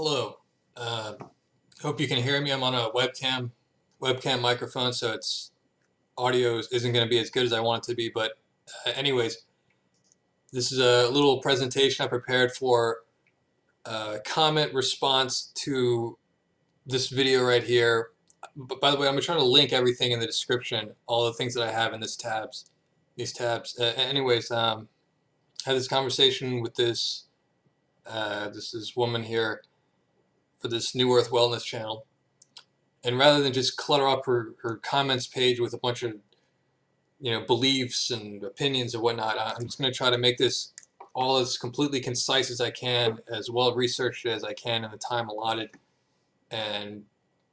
Hello. Hope you can hear me. I'm on a webcam microphone, so its audio isn't going to be as good as I want it to be. But anyways, this is a little presentation I prepared for comment response to this video right here. But by the way, I'm trying to link everything in the description, all the things that I have in these tabs. I had this conversation with this woman here for this New Earth Wellness channel. And rather than just clutter up her comments page with a bunch of beliefs and opinions and whatnot, I'm just going to try to make this all as completely concise as I can, as well researched as I can in the time allotted, and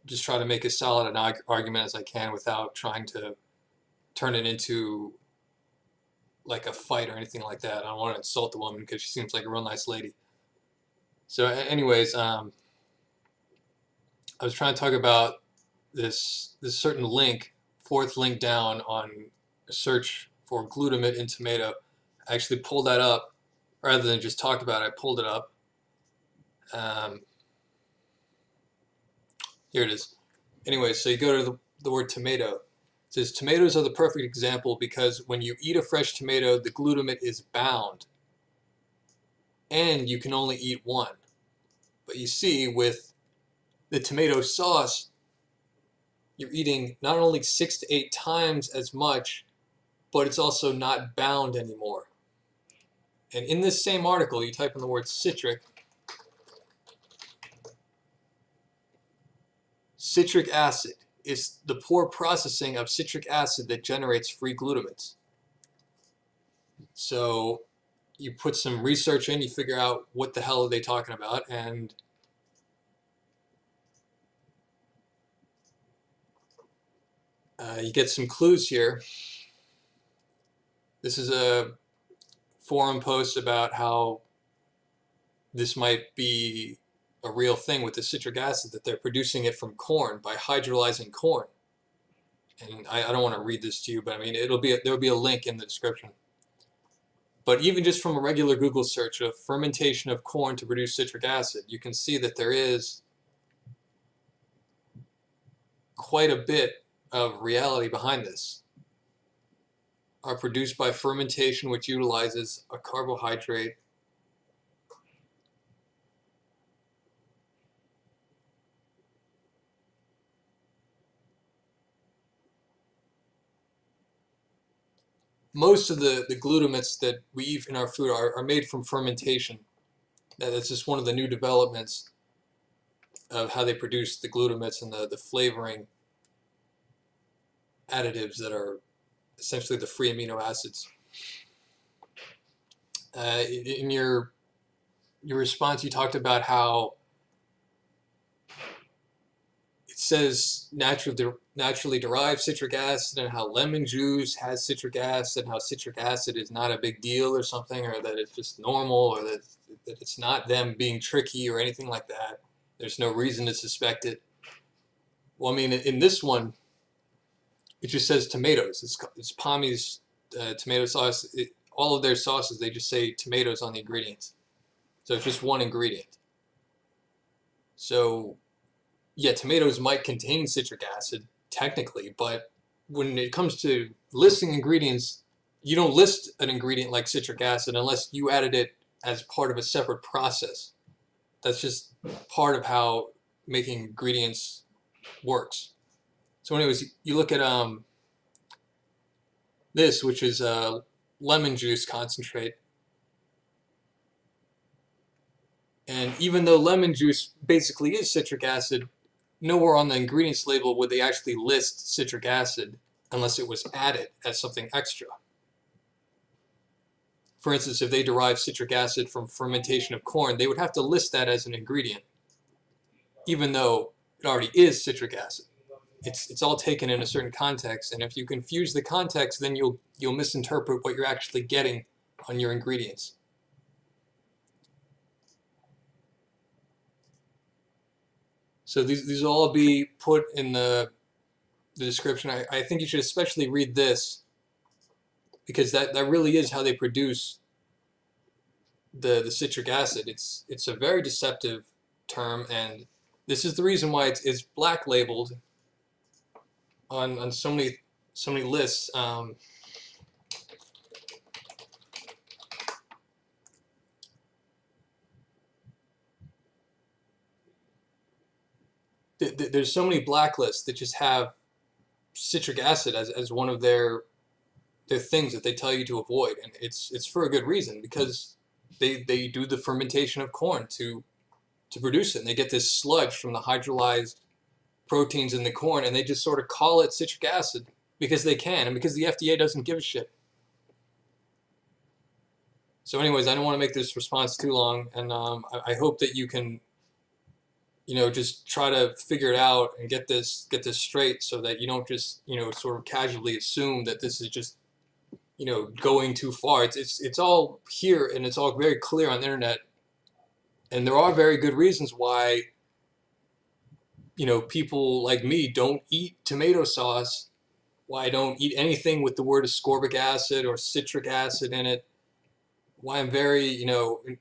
just try to make as solid an argument as I can without trying to turn it into like a fight or anything like that. I don't want to insult the woman because she seems like a real nice lady. So anyways, I was trying to talk about this certain link, fourth link down on a search for glutamate in tomato. I actually pulled that up rather than just talk about it. I pulled it up. Here it is. Anyway, so you go to the word tomato. It says tomatoes are the perfect example because when you eat a fresh tomato, the glutamate is bound, and you can only eat one. But you see, with the tomato sauce, you're eating not only 6 to 8 times as much, but it's also not bound anymore. And in this same article, you type in the word citric acid is the poor processing of citric acid that generates free glutamates. So you put some research in, you figure out what the hell are they talking about, and you get some clues here. This is a forum post about how this might be a real thing with the citric acid, that they're producing it from corn by hydrolyzing corn. And I don't want to read this to you, but I mean there'll be a link in the description. But even just from a regular Google search of fermentation of corn to produce citric acid, you can see that there is quite a bit of reality behind this. Are produced by fermentation, which utilizes a carbohydrate most of the glutamates that we eat in our food are made from fermentation. That's just one of the new developments of how they produce the glutamates and the flavoring additives that are essentially the free amino acids. In your response, you talked about how it says naturally derived citric acid, and how lemon juice has citric acid, and how citric acid is not a big deal or something, or that it's just normal, or that it's not them being tricky or anything like that. There's no reason to suspect it. Well, I mean, in this one, it just says tomatoes. It's Palmy's tomato sauce. All of their sauces, they just say tomatoes on the ingredients. So it's just one ingredient. So yeah, tomatoes might contain citric acid, technically, but when it comes to listing ingredients, you don't list an ingredient like citric acid unless you added it as part of a separate process. That's just part of how making ingredients works. So anyways, you look at this, which is lemon juice concentrate. And even though lemon juice basically is citric acid, nowhere on the ingredients label would they actually list citric acid unless it was added as something extra. For instance, if they derive citric acid from fermentation of corn, they would have to list that as an ingredient, even though it already is citric acid. It's all taken in a certain context, and if you confuse the context, then you'll misinterpret what you're actually getting on your ingredients. So these will all be put in the description. I think you should especially read this, because that really is how they produce the citric acid. It's a very deceptive term, and this is the reason why it's black labeled on so many lists. There's so many blacklists that just have citric acid as one of their things that they tell you to avoid, and it's for a good reason, because they do the fermentation of corn to produce it, and they get this sludge from the hydrolyzed proteins in the corn, and they just sort of call it citric acid because they can, and because the FDA doesn't give a shit. So, anyways, I don't want to make this response too long, and I hope that you can, just try to figure it out and get this straight, so that you don't just, sort of casually assume that this is just, going too far. It's all here, and it's all very clear on the internet, and there are very good reasons why, people like me don't eat tomato sauce, why I don't eat anything with the word ascorbic acid or citric acid in it, why I'm very, I don't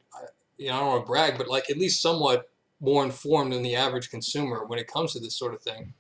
want to brag, but like at least somewhat more informed than the average consumer when it comes to this sort of thing.